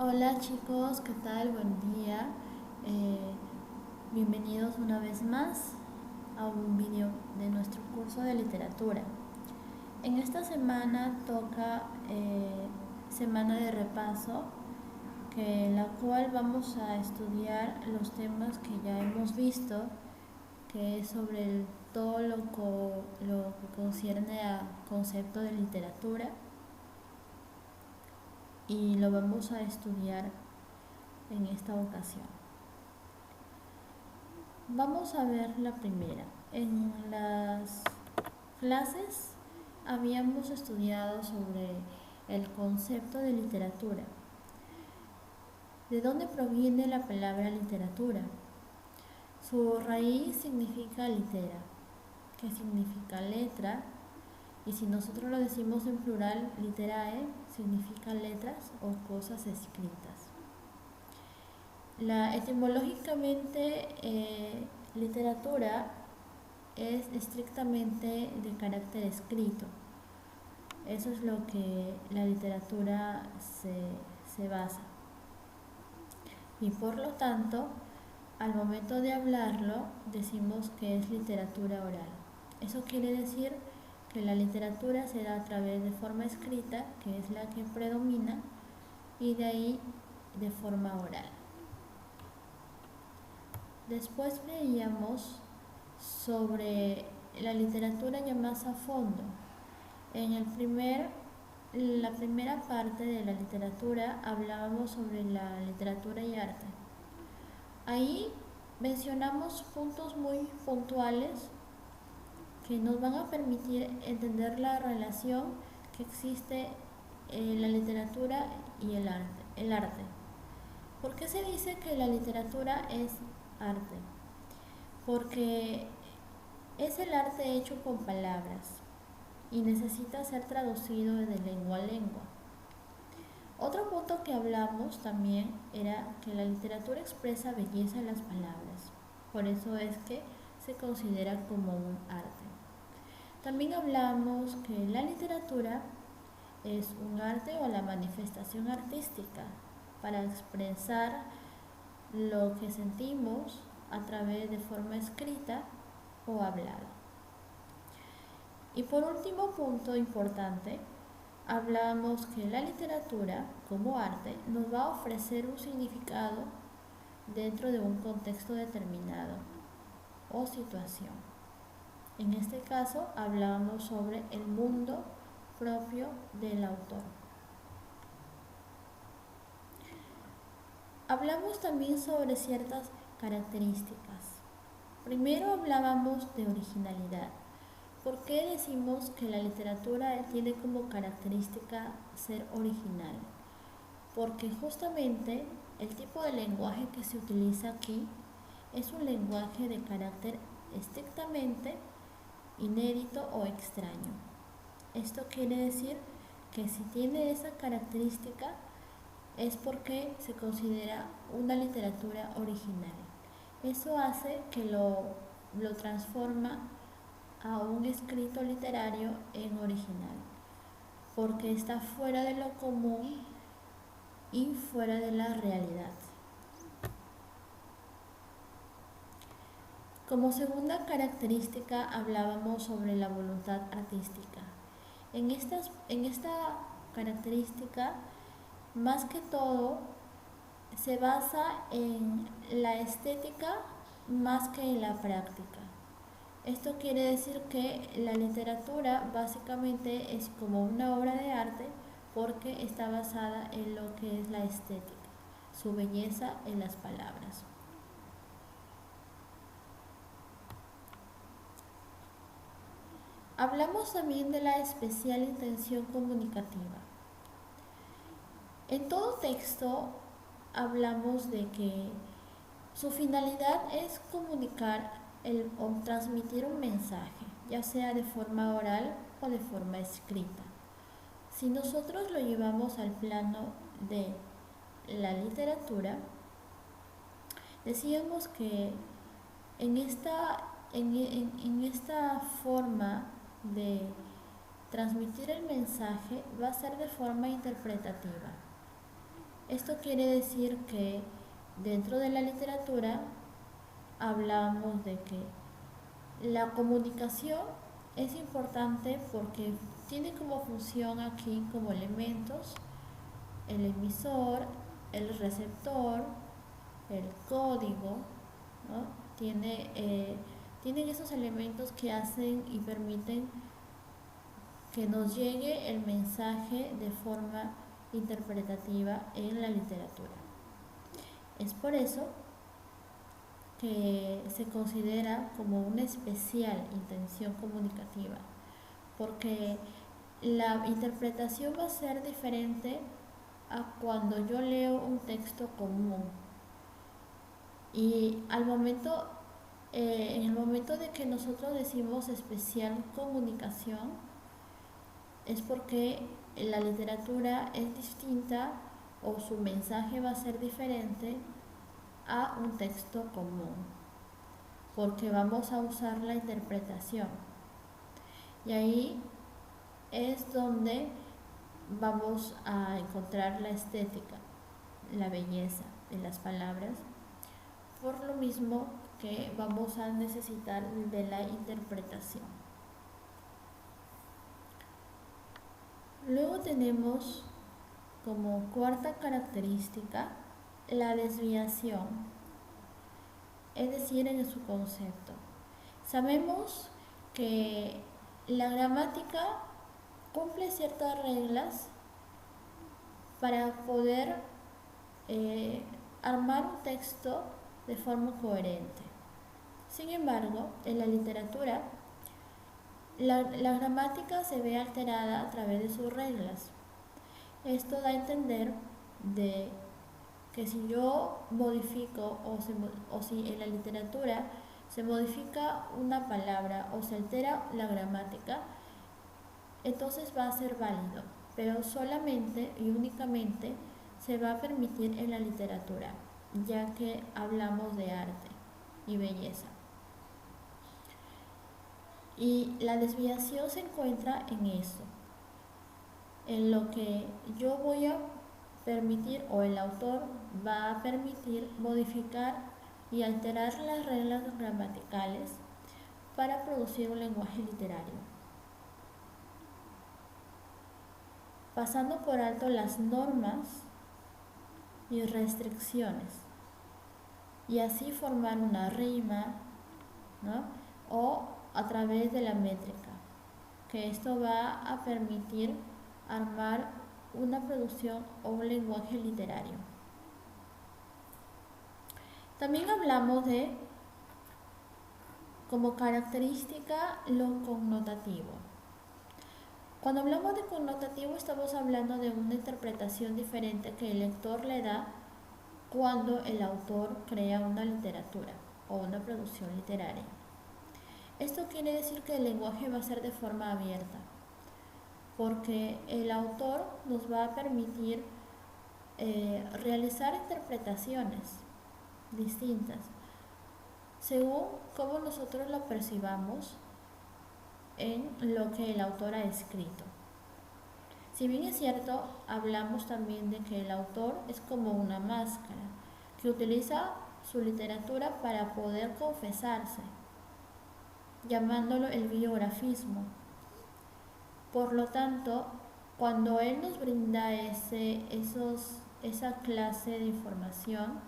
Hola chicos, ¿qué tal? Buen día. Eh, Bienvenidos una vez más a un vídeo de nuestro curso de literatura. En esta semana toca semana de repaso, en la cual vamos a estudiar los temas que ya hemos visto, que es sobre todo lo que concierne a concepto de literatura, y lo vamos a estudiar en esta ocasión. Vamos a ver la primera. En las clases habíamos estudiado sobre el concepto de literatura. ¿De dónde proviene la palabra literatura? Su raíz significa litera, que significa letra, y si nosotros lo decimos en plural, literae, significa letras o cosas escritas. Etimológicamente, literatura es estrictamente de carácter escrito. Eso es lo que la literatura se basa. Y por lo tanto, al momento de hablarlo, decimos que es literatura oral. Eso quiere decir que la literatura se da a través de forma escrita, que es la que predomina, y de ahí de forma oral. Después veíamos sobre la literatura ya más a fondo. En la primera parte de la literatura hablábamos sobre la literatura y arte. Ahí mencionamos puntos muy puntuales que nos van a permitir entender la relación que existe en la literatura y el arte. ¿Por qué se dice que la literatura es arte? Porque es el arte hecho con palabras y necesita ser traducido de lengua a lengua. Otro punto que hablamos también era que la literatura expresa belleza en las palabras, por eso es que se considera como un arte. También hablamos que la literatura es un arte o la manifestación artística para expresar lo que sentimos a través de forma escrita o hablada. Y por último punto importante, hablamos que la literatura como arte nos va a ofrecer un significado dentro de un contexto determinado o situación. En este caso hablábamos sobre el mundo propio del autor. Hablamos también sobre ciertas características. Primero hablábamos de originalidad. ¿Por qué decimos que la literatura tiene como característica ser original? Porque justamente el tipo de lenguaje que se utiliza aquí es un lenguaje de carácter estrictamente inédito o extraño. Esto quiere decir que si tiene esa característica es porque se considera una literatura original. Eso hace que lo transforma a un escrito literario en original, porque está fuera de lo común y fuera de la realidad. Como segunda característica hablábamos sobre la voluntad artística. En esta característica, más que todo, se basa en la estética más que en la práctica. Esto quiere decir que la literatura básicamente es como una obra de arte porque está basada en lo que es la estética, su belleza en las palabras. Hablamos también de la especial intención comunicativa. En todo texto hablamos de que su finalidad es comunicar o transmitir un mensaje, ya sea de forma oral o de forma escrita. Si nosotros lo llevamos al plano de la literatura, decíamos que en esta forma de transmitir el mensaje va a ser de forma interpretativa. Esto quiere decir que dentro de la literatura hablamos de que la comunicación es importante porque tiene como función aquí como elementos el emisor, el receptor, el código, ¿no? Tienen esos elementos que hacen y permiten que nos llegue el mensaje de forma interpretativa en la literatura. Es por eso que se considera como una especial intención comunicativa, porque la interpretación va a ser diferente a cuando yo leo un texto común. Y en el momento de que nosotros decimos especial comunicación, es porque la literatura es distinta o su mensaje va a ser diferente a un texto común, porque vamos a usar la interpretación. Y ahí es donde vamos a encontrar la estética, la belleza de las palabras, por lo mismo que vamos a necesitar de la interpretación. Luego tenemos como cuarta característica la desviación, es decir, en su concepto. Sabemos que la gramática cumple ciertas reglas para poder armar un texto de forma coherente. Sin embargo, en la literatura, la gramática se ve alterada a través de sus reglas. Esto da a entender de que si yo modifico o si en la literatura se modifica una palabra o se altera la gramática, entonces va a ser válido, pero solamente y únicamente se va a permitir en la literatura, ya que hablamos de arte y belleza. Y la desviación se encuentra en eso, en lo que yo voy a permitir o el autor va a permitir modificar y alterar las reglas gramaticales para producir un lenguaje literario, pasando por alto las normas y restricciones, y así formar una rima, ¿no? O a través de la métrica, que esto va a permitir armar una producción o un lenguaje literario. También hablamos de, como característica, lo connotativo. Cuando hablamos de connotativo estamos hablando de una interpretación diferente que el lector le da cuando el autor crea una literatura o una producción literaria. Esto quiere decir que el lenguaje va a ser de forma abierta, porque el autor nos va a permitir realizar interpretaciones distintas según cómo nosotros lo percibamos en lo que el autor ha escrito. Si bien es cierto, hablamos también de que el autor es como una máscara que utiliza su literatura para poder confesarse, llamándolo el biografismo. Por lo tanto, cuando él nos brinda esa clase de información,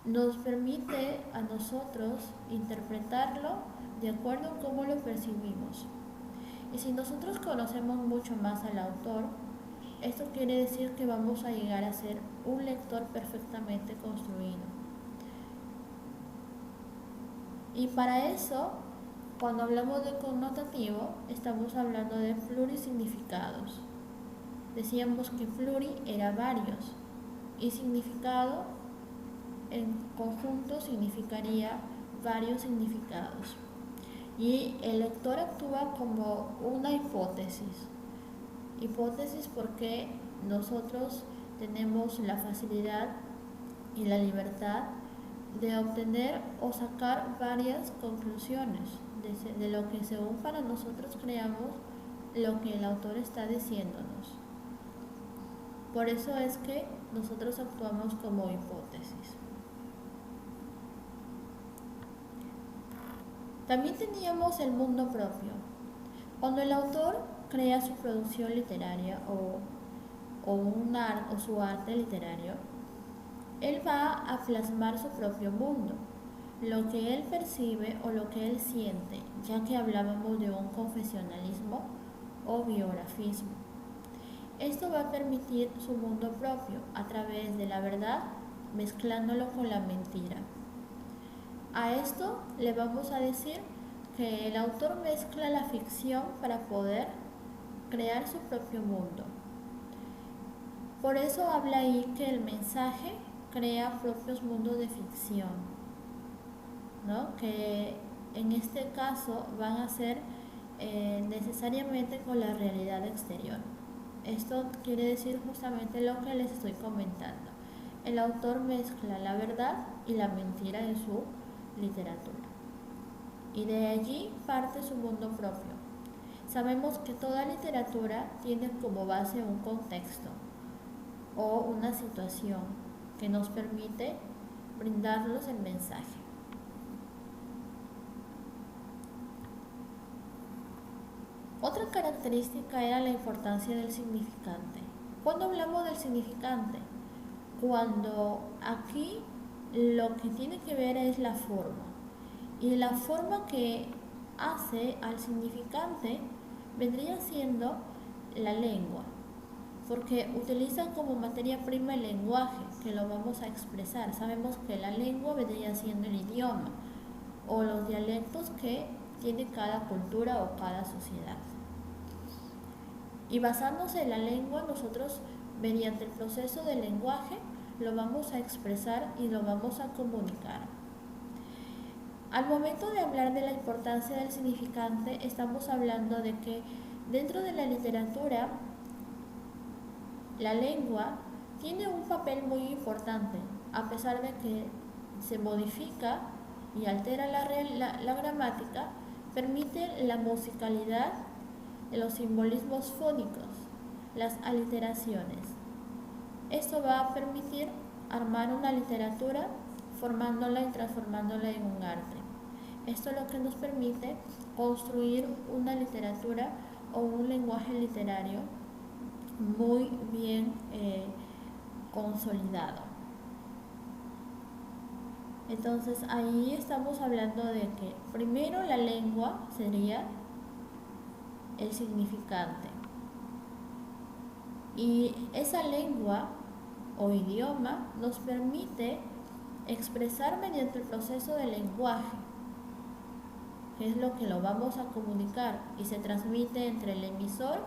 nos permite a nosotros interpretarlo de acuerdo a cómo lo percibimos. Y si nosotros conocemos mucho más al autor, esto quiere decir que vamos a llegar a ser un lector perfectamente construido. Y para eso, cuando hablamos de connotativo, estamos hablando de plurisignificados. Decíamos que pluri era varios y significado en conjunto significaría varios significados. Y el lector actúa como una hipótesis. Hipótesis porque nosotros tenemos la facilidad y la libertad de obtener o sacar varias conclusiones de lo que según para nosotros creamos lo que el autor está diciéndonos. Por eso es que nosotros actuamos como hipótesis. También teníamos el mundo propio. Cuando el autor crea su producción literaria o su arte literario, él va a plasmar su propio mundo, lo que él percibe o lo que él siente, ya que hablábamos de un confesionalismo o biografismo. Esto va a permitir su mundo propio a través de la verdad, mezclándolo con la mentira. A esto le vamos a decir que el autor mezcla la ficción para poder crear su propio mundo. Por eso habla ahí que el mensaje crea propios mundos de ficción, ¿no? Que en este caso van a ser necesariamente con la realidad exterior. Esto quiere decir justamente lo que les estoy comentando. El autor mezcla la verdad y la mentira en su literatura. Y de allí parte su mundo propio. Sabemos que toda literatura tiene como base un contexto o una situación que nos permite brindarnos el mensaje. Otra característica era la importancia del significante. ¿Cuándo hablamos del significante? Cuando aquí lo que tiene que ver es la forma. Y la forma que hace al significante vendría siendo la lengua, porque utiliza como materia prima el lenguaje, que lo vamos a expresar. Sabemos que la lengua vendría siendo el idioma o los dialectos que tiene cada cultura o cada sociedad. Y basándose en la lengua, nosotros mediante el proceso del lenguaje lo vamos a expresar y lo vamos a comunicar. Al momento de hablar de la importancia del significante, estamos hablando de que dentro de la literatura, la lengua tiene un papel muy importante, a pesar de que se modifica y altera la gramática, permite la musicalidad, los simbolismos fónicos, las aliteraciones. Esto va a permitir armar una literatura formándola y transformándola en un arte. Esto es lo que nos permite construir una literatura o un lenguaje literario muy bien consolidado. Entonces ahí estamos hablando de que primero la lengua sería el significante. Y esa lengua o idioma nos permite expresar mediante el proceso del lenguaje, que es lo que lo vamos a comunicar y se transmite entre el emisor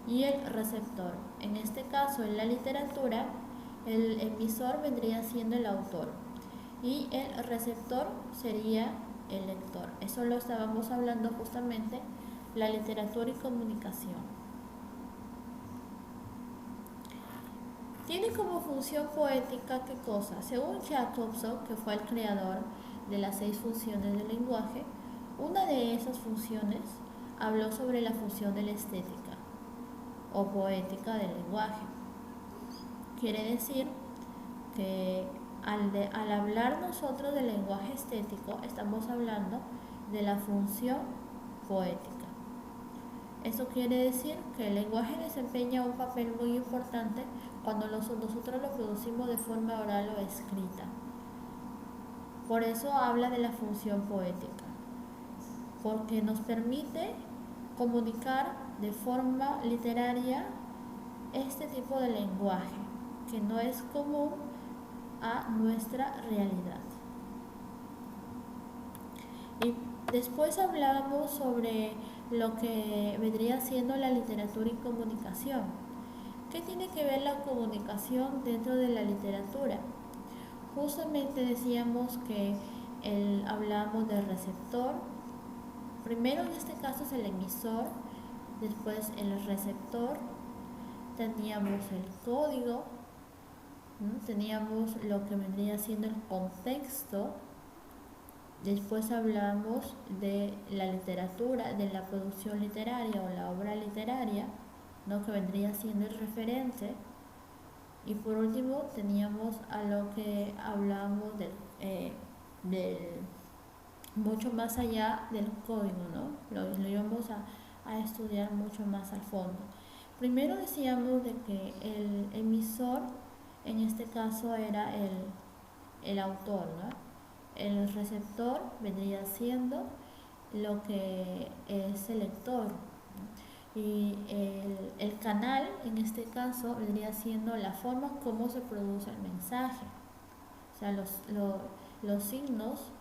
y el receptor. En este caso, en la literatura, el emisor vendría siendo el autor y el receptor sería el lector. Eso lo estábamos hablando justamente, la literatura y comunicación. Tiene como función poética ¿qué cosa? Según Jacobson, que fue el creador de las 6 funciones del lenguaje, una de esas funciones habló sobre la función de la estética o poética del lenguaje. Quiere decir que al hablar nosotros del lenguaje estético, estamos hablando de la función poética. Eso quiere decir que el lenguaje desempeña un papel muy importante cuando nosotros lo producimos de forma oral o escrita. Por eso habla de la función poética, porque nos permite comunicar de forma literaria este tipo de lenguaje que no es común a nuestra realidad. Y después hablamos sobre lo que vendría siendo la literatura y comunicación. ¿Qué tiene que ver la comunicación dentro de la literatura? Justamente decíamos que hablábamos del receptor. Primero en este caso es el emisor, después el receptor, teníamos el código, teníamos lo que vendría siendo el contexto. Después hablamos de la literatura, de la producción literaria o la obra literaria, ¿no? Que vendría siendo el referente. Y por último teníamos a lo que hablábamos del mucho más allá del código, ¿no? Lo íbamos a estudiar mucho más al fondo. Primero decíamos de que el emisor, en este caso, era el autor, ¿no? El receptor vendría siendo lo que es el lector, ¿no? Y el canal, en este caso, vendría siendo la forma como se produce el mensaje, o sea, los signos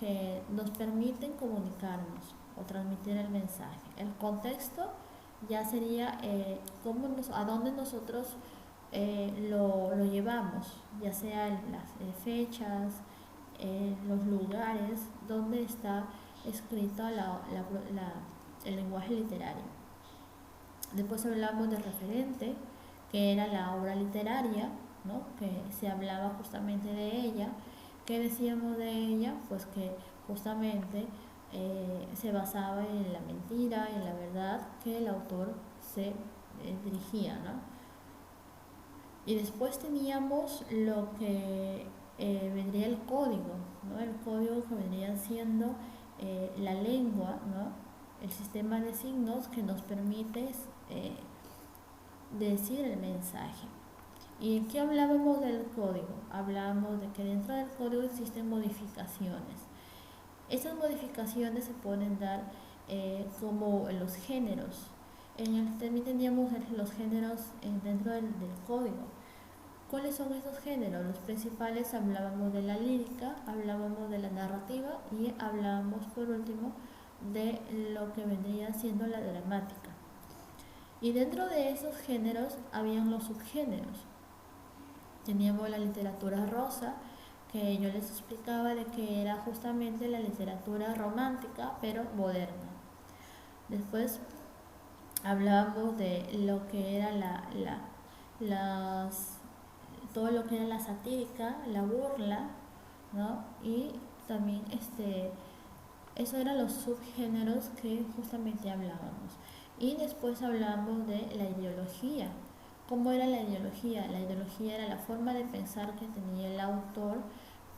que nos permiten comunicarnos o transmitir el mensaje. El contexto ya sería a dónde nosotros lo llevamos, ya sea en las fechas, los lugares donde está escrito el lenguaje literario. Después hablamos de referente, que era la obra literaria, ¿no? Que se hablaba justamente de ella. ¿Qué decíamos de ella? Pues que justamente se basaba en la mentira, en la verdad que el autor se dirigía, ¿no? Y después teníamos lo que vendría el código, ¿no? El código que vendría siendo la lengua, ¿no? El sistema de signos que nos permite decir el mensaje. ¿Y qué hablábamos del código? Hablábamos de que dentro del código existen modificaciones. Esas modificaciones se pueden dar como en los géneros. También teníamos los géneros dentro del código. ¿Cuáles son esos géneros? Los principales hablábamos de la lírica, hablábamos de la narrativa y hablábamos por último de lo que vendría siendo la dramática. Y dentro de esos géneros habían los subgéneros. Teníamos la literatura rosa, que yo les explicaba de que era justamente la literatura romántica pero moderna. Después hablábamos de lo que era todo lo que era la satírica, la burla, ¿no? Y también esos eran los subgéneros que justamente hablábamos. Y después hablamos de la ideología. ¿Cómo era la ideología? La ideología era la forma de pensar que tenía el autor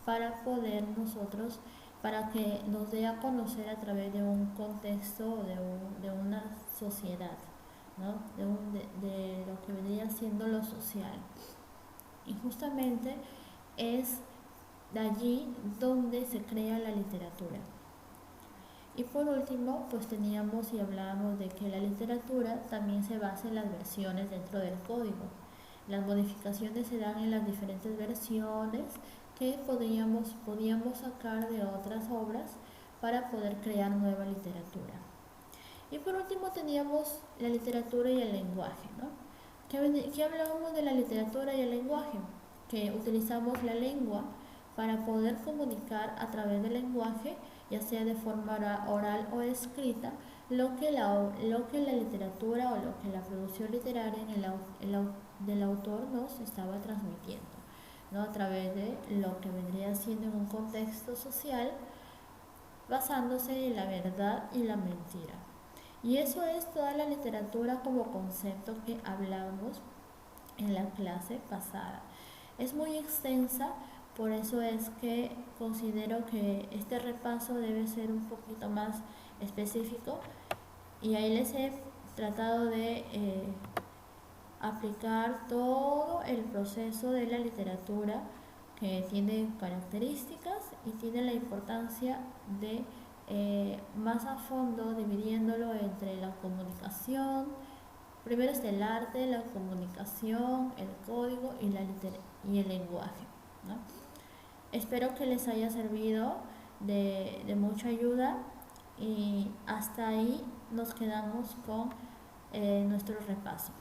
para poder nosotros, para que nos dé a conocer a través de un contexto, de una sociedad, ¿no? De lo que vendría siendo lo social. Y justamente es de allí donde se crea la literatura. Y por último, pues teníamos y hablábamos de que la literatura también se basa en las versiones dentro del código. Las modificaciones se dan en las diferentes versiones que podíamos sacar de otras obras para poder crear nueva literatura. Y por último teníamos la literatura y el lenguaje, ¿no? ¿Qué hablábamos de la literatura y el lenguaje? Que utilizamos la lengua para poder comunicar a través del lenguaje, ya sea de forma oral o escrita, lo que la literatura o lo que la producción literaria del autor nos estaba transmitiendo, ¿no? A través de lo que vendría siendo en un contexto social, basándose en la verdad y la mentira. Y eso es toda la literatura como concepto que hablamos en la clase pasada. Es muy extensa, por eso es que considero que este repaso debe ser un poquito más específico, y ahí les he tratado de aplicar todo el proceso de la literatura, que tiene características y tiene la importancia de más a fondo, dividiéndolo entre la comunicación. Primero es el arte, la comunicación, el código y el lenguaje, ¿no? Espero que les haya servido de mucha ayuda, y hasta ahí nos quedamos con nuestro repaso.